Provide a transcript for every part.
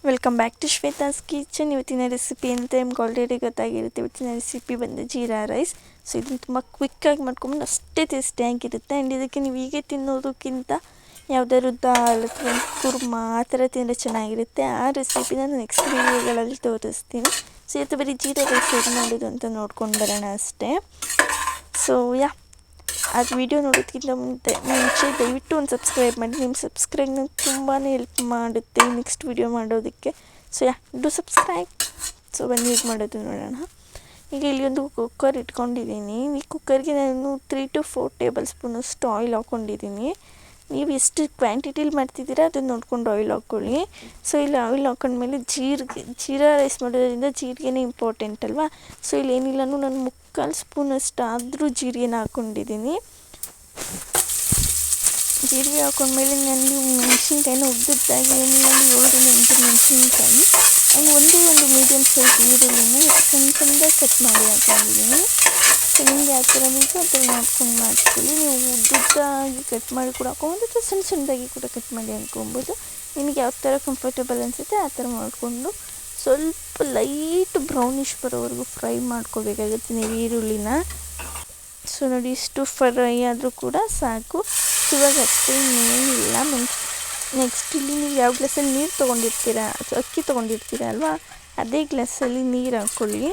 Welcome back to Shwetha's kitchen. ಇವತ್ತಿನ recipe ಅಂತ ನಿಮ್ಗೆ ಆಲ್ರೆಡಿ ಗೊತ್ತಾಗಿರುತ್ತೆ. ಇವತ್ತಿನ ರೆಸಿಪಿ ಬಂದು ಜೀರಾ ರೈಸ್. ಸೊ ಇದನ್ನು ತುಂಬ ಕ್ವಿಕ್ಕಾಗಿ ಮಾಡ್ಕೊಂಡು ಅಷ್ಟೇ ಟೇಸ್ಟಿಯಾಗಿರುತ್ತೆ. ಆ್ಯಂಡ್ ಇದಕ್ಕೆ ನೀವು ಹೀಗೆ ತಿನ್ನೋದಕ್ಕಿಂತ ಯಾವುದಾದ್ರು ದಾಲ್ ಅಥವಾ ಕುರ್ಮಾ ಆ ಥರ ತಿಂದರೆ ಚೆನ್ನಾಗಿರುತ್ತೆ. ಆ ರೆಸಿಪಿನ ನಾನು ನೆಕ್ಸ್ಟ್ ವೀಡಿಯೋಗಳಲ್ಲಿ ತೋರಿಸ್ತೀನಿ. ಸೊ ಇವತ್ತು ಬರೀ ಜೀರಾ ರೈಸ್ ಹೇಗೆ ಮಾಡೋದು ಅಂತ ನೋಡ್ಕೊಂಡು ಬರೋಣ ಅಷ್ಟೇ. ಸೊ ಅದು ವಿಡಿಯೋ ನೋಡೋದಕ್ಕಿಂತ ಮುಂಚೆ ದಯವಿಟ್ಟು ಒಂದು ಸಬ್ಸ್ಕ್ರೈಬ್ ಮಾಡಿ. ನಿಮ್ಮ ಸಬ್ಸ್ಕ್ರೈಬ್ ನಂಗೆ ತುಂಬಾ ಹೆಲ್ಪ್ ಮಾಡುತ್ತೆ ನೆಕ್ಸ್ಟ್ ವಿಡಿಯೋ ಮಾಡೋದಕ್ಕೆ. So do subscribe. ಸೊ ಬನ್ನಿ ಹೇಗೆ ಮಾಡೋದು ನೋಡೋಣ. ಈಗ ಇಲ್ಲಿ ಒಂದು ಕುಕ್ಕರ್ ಇಟ್ಕೊಂಡಿದ್ದೀನಿ. ಈ ಕುಕ್ಕರ್ಗೆ ನಾನು 3 to 4 ಟೇಬಲ್ ಸ್ಪೂನಷ್ಟು ಆಯಿಲ್ ಹಾಕ್ಕೊಂಡಿದ್ದೀನಿ. ನೀವು ಎಷ್ಟು ಕ್ವಾಂಟಿಟಿಲಿ ಮಾಡ್ತಿದ್ದೀರಾ ಅದನ್ನು ನೋಡ್ಕೊಂಡು ಆಯಿಲ್ ಹಾಕ್ಕೊಳ್ಳಿ. ಸೊ ಇಲ್ಲಿ ಆಯಿಲ್ ಹಾಕೊಂಡ್ಮೇಲೆ ಜೀರಾ ರೈಸ್ ಮಾಡೋದ್ರಿಂದ ಜೀರಿಗೆನೇ ಇಂಪಾರ್ಟೆಂಟ್ ಅಲ್ವಾ. ಸೊ ಇಲ್ಲಿ ಏನಿಲ್ಲನೂ ನಾನು 3/4 ಸ್ಪೂನಷ್ಟು ಆದರೂ ಜೀರಿಗೆನ ಹಾಕ್ಕೊಂಡಿದ್ದೀನಿ. ಜೀರಿಗೆ ಹಾಕೊಂಡ್ಮೇಲೆ ನಾನು ಮೆಣಸಿನ್ಕಾಯಿನ ಉದ್ದುದ್ದಾಗಿ ಏನಿಲ್ಲ 7-8 ಮೆಣಸಿನ್ಕಾಯಿ ಆ್ಯಂಡ್ ಒಂದು ಮೀಡಿಯಮ್ ಸೈಜ್ ಈರುಳ್ಳಿನ ಸಣ್ಣದಾಗಿ ಕಟ್ ಮಾಡಿ ಹಾಕೊಂಡಿದ್ದೀನಿ. ಸೊ ನಿಮಗೆ ಯಾವ ಥರ ಬೇಕೋ ಆ ಥರ ನೋಡ್ಕೊಂಡು ಮಾಡ್ಕೊಳ್ಳಿ. ನೀವು ಉದ್ದುದ್ದಾಗಿ ಕಟ್ ಮಾಡಿ ಕೂಡ ಹಾಕ್ಕೊಬೋದು ಅಥವಾ ಸಣ್ಣದಾಗಿ ಕೂಡ ಕಟ್ ಮಾಡಿ ಹಾಕ್ಕೊಬೋದು. ನಿಮಗೆ ಯಾವ ಥರ ಕಂಫರ್ಟೇಬಲ್ ಅನಿಸುತ್ತೆ ಆ ಥರ ಮಾಡಿಕೊಂಡು ಸ್ವಲ್ಪ ಲೈಟ್ ಬ್ರೌನಿಷ್ ಬರೋವರೆಗೂ ಫ್ರೈ ಮಾಡ್ಕೋಬೇಕಾಗುತ್ತೆ ನೀವು ಈರುಳ್ಳಿನ. ಸೊ ನೋಡಿ ಇಷ್ಟು ಫ್ರೈ ಆದರೂ ಕೂಡ ಸಾಕು. ಇವಾಗ ಅಷ್ಟೇ ಇನ್ನೇನಿಲ್ಲ. ನೆಕ್ಸ್ಟ್ ಇಲ್ಲಿ ನೀವು ಯಾವ ಗ್ಲಾಸಲ್ಲಿ ನೀರು ತೊಗೊಂಡಿರ್ತೀರ ಅಕ್ಕಿ ತೊಗೊಂಡಿರ್ತೀರ ಅಲ್ವಾ, ಅದೇ ಗ್ಲಾಸಲ್ಲಿ ನೀರು ಹಾಕ್ಕೊಳ್ಳಿ.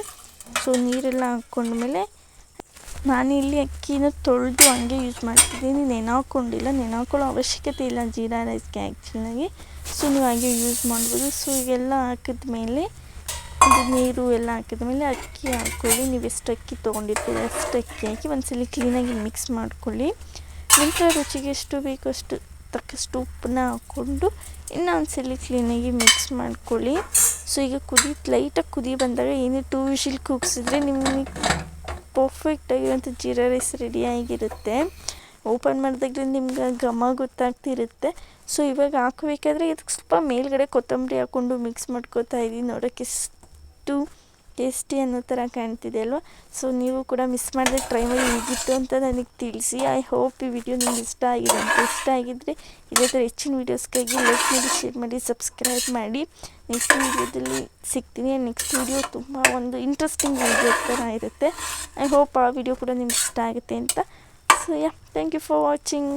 ಸೊ ನೀರೆಲ್ಲ ಹಾಕ್ಕೊಂಡ್ಮೇಲೆ ನಾನಿಲ್ಲಿ ಅಕ್ಕಿನ ತೊಳೆದು ಹಂಗೆ ಯೂಸ್ ಮಾಡ್ತಿದ್ದೀನಿ, ನೆನೆ ಹಾಕ್ಕೊಳ್ಳೋ ಅವಶ್ಯಕತೆ ಇಲ್ಲ ಜೀರಾ ರೈಸ್ಗೆ ಆ್ಯಕ್ಚುಲಾಗಿ. ಸೊ ನೀವು ಹಾಗೆ ಯೂಸ್ ಮಾಡ್ಬೋದು. ಸೊ ಇವೆಲ್ಲ ಹಾಕಿದ್ಮೇಲೆ ಅದು ನೀರು ಎಲ್ಲ ಹಾಕಿದ್ಮೇಲೆ ಅಕ್ಕಿ ಹಾಕ್ಕೊಳ್ಳಿ. ನೀವು ಎಷ್ಟು ಅಕ್ಕಿ ತೊಗೊಂಡಿರ್ತೀರ ಅಷ್ಟು ಅಕ್ಕಿ ಹಾಕಿ ಒಂದ್ಸಲ ಕ್ಲೀನಾಗಿ ಮಿಕ್ಸ್ ಮಾಡ್ಕೊಳ್ಳಿ. ನಂತರ ರುಚಿಗೆ ಎಷ್ಟು ಬೇಕೋ ಅಷ್ಟು ತಕ್ಕಷ್ಟು ಉಪ್ಪನ್ನ ಹಾಕ್ಕೊಂಡು ಇನ್ನೂ ಒಂದ್ಸಲ ಕ್ಲೀನಾಗಿ ಮಿಕ್ಸ್ ಮಾಡ್ಕೊಳ್ಳಿ. ಸೊ ಈಗ ಲೈಟಾಗಿ ಕುದಿ ಬಂದಾಗ 2 ವಿಷಿಲ್ ಕೂಗಿಸಿದ್ರೆ ನಿಮಗೆ ಪರ್ಫೆಕ್ಟಾಗಿರೋಂಥ ಜೀರಾ ರೈಸ್ ರೆಡಿಯಾಗಿರುತ್ತೆ. ಓಪನ್ ಮಾಡಿದಾಗಲೇ ನಿಮ್ಗೆ ಘಮ ಗೊತ್ತಾಗ್ತಿರುತ್ತೆ. ಸೊ ಇವಾಗ ಹಾಕಬೇಕಾದ್ರೆ ಇದಕ್ಕೆ ಸ್ವಲ್ಪ ಮೇಲ್ಗಡೆ ಕೊತ್ತಂಬರಿ ಹಾಕ್ಕೊಂಡು ಮಿಕ್ಸ್ ಮಾಡ್ಕೊತಾ ಇದ್ದೀನಿ. ನೋಡೋಕ್ಕೆ ಎಷ್ಟು ಟೇಸ್ಟಿ ಅನ್ನೋ ಥರ ಕಾಣ್ತಿದೆ ಅಲ್ವಾ. ಸೊ ನೀವು ಕೂಡ ಮಿಸ್ ಮಾಡಿದ್ರೆ ಟ್ರೈ ಮಾಡಿ ಹೇಗಿತ್ತು ಅಂತ ನನಗೆ ತಿಳಿಸಿ. ಐ ಹೋಪ್ ಈ ವಿಡಿಯೋ ನಿಮ್ಗೆ ಇಷ್ಟ ಆಗಿದ್ದರೆ ಇದೇ ಥರ ಹೆಚ್ಚಿನ ವೀಡಿಯೋಸ್ಗಾಗಿ ಲೈಕ್ ಮಾಡಿ, ಶೇರ್ ಮಾಡಿ, ಸಬ್ಸ್ಕ್ರೈಬ್ ಮಾಡಿ. ನೆಕ್ಸ್ಟ್ ವೀಡಿಯೋದಲ್ಲಿ ಸಿಗ್ತೀನಿ. ನೆಕ್ಸ್ಟ್ ವೀಡಿಯೋ ತುಂಬ ಒಂದು ಇಂಟ್ರೆಸ್ಟಿಂಗ್ ವೀಡಿಯೋ ಥರ ಇರುತ್ತೆ. ಐ ಹೋಪ್ ಆ ವಿಡಿಯೋ ಕೂಡ ನಿಮ್ಗೆ ಇಷ್ಟ ಆಗುತ್ತೆ ಅಂತ. So thank you for watching.